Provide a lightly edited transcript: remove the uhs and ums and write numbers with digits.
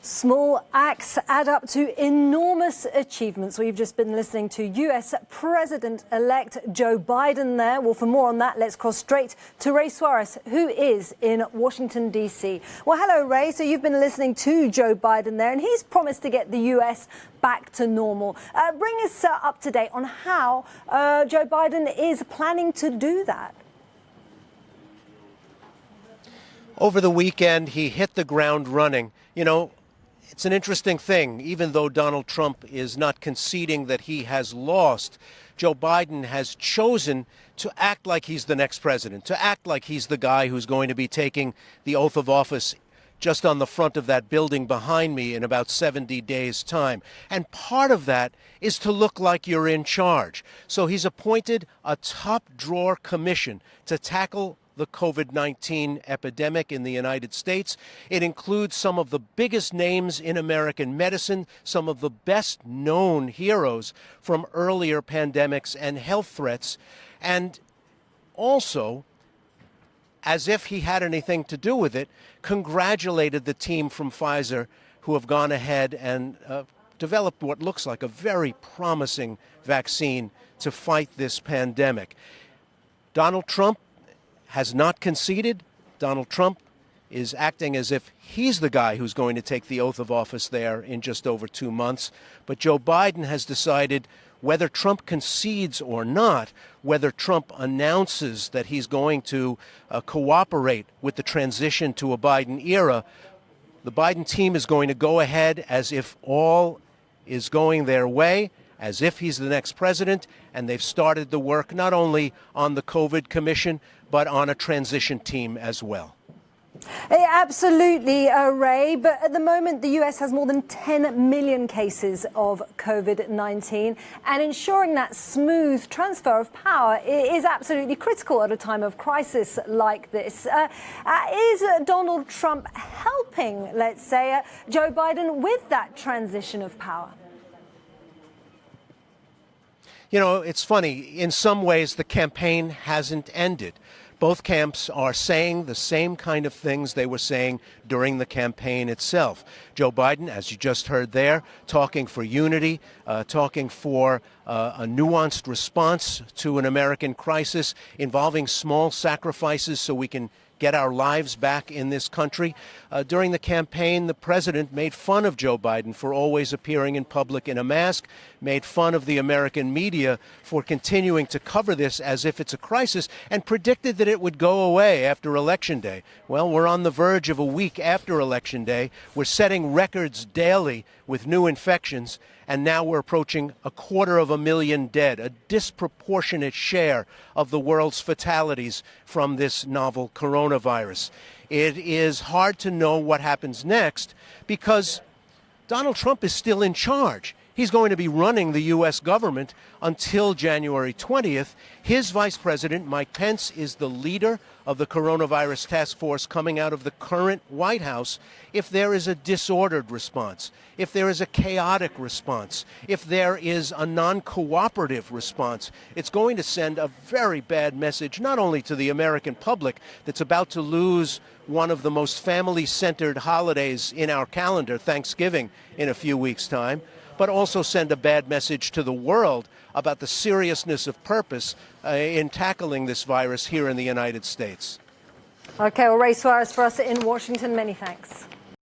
Small acts add up to enormous achievements. We've just been listening to US President-elect Joe Biden there. Well, for more on that, let's cross straight to Ray Suarez, who is in Washington, D.C. Well, hello, Ray. So you've been listening to Joe Biden there, and he's promised to get the U.S. back to normal. Bring us up to date on how Joe Biden is planning to do that. Over the weekend, he hit the ground running. You know, it's an interesting thing. Even though Donald Trump is not conceding that he has lost, Joe Biden has chosen to act like he's the next president, to act like he's the guy who's going to be taking the oath of office just on the front of that building behind me in about 70 days' time. And part of that is to look like you're in charge. So he's appointed a top-drawer commission to tackle the COVID-19 epidemic in the United States. It includes some of the biggest names in American medicine, some of the best known heroes from earlier pandemics and health threats, and also, as if he had anything to do with it, congratulated the team from Pfizer who have gone ahead and developed what looks like a very promising vaccine to fight this pandemic. Donald Trump has not conceded. Donald Trump is acting as if he's the guy who's going to take the oath of office there in just over 2 months. But Joe Biden has decided, whether Trump concedes or not, whether Trump announces that he's going to cooperate with the transition to a Biden era, the Biden team is going to go ahead as if all is going their way, as if he's the next president, and they've started the work not only on the COVID commission, but on a transition team as well. Absolutely, Ray. But at the moment, the U.S. has more than 10 million cases of COVID-19, and ensuring that smooth transfer of power is absolutely critical at a time of crisis like this. Is Donald Trump helping, let's say, Joe Biden with that transition of power? You know, it's funny. In some ways, the campaign hasn't ended. Both camps are saying the same kind of things they were saying during the campaign itself. Joe Biden, as you just heard there, talking for unity, talking for a nuanced response to an American crisis involving small sacrifices so we can get our lives back in this country. During the campaign, the president made fun of Joe Biden for always appearing in public in a mask, made fun of the American media for continuing to cover this as if it's a crisis, and predicted that it would go away after Election Day. Well, we're on the verge of a week after Election Day. We're setting records daily with new infections, and now we're approaching 250,000 dead, a disproportionate share of the world's fatalities from this novel coronavirus. It is hard to know what happens next because Donald Trump is still in charge. He's going to be running the U.S. government until January 20th. His vice president, Mike Pence, is the leader of the coronavirus task force coming out of the current White House. If there is a disordered response, if there is a chaotic response, if there is a non-cooperative response, it's going to send a very bad message, not only to the American public that's about to lose one of the most family-centered holidays in our calendar, Thanksgiving, in a few weeks' time, but also send a bad message to the world about the seriousness of purpose in tackling this virus here in the United States. Okay, well, Ray Suarez for us in Washington, many thanks.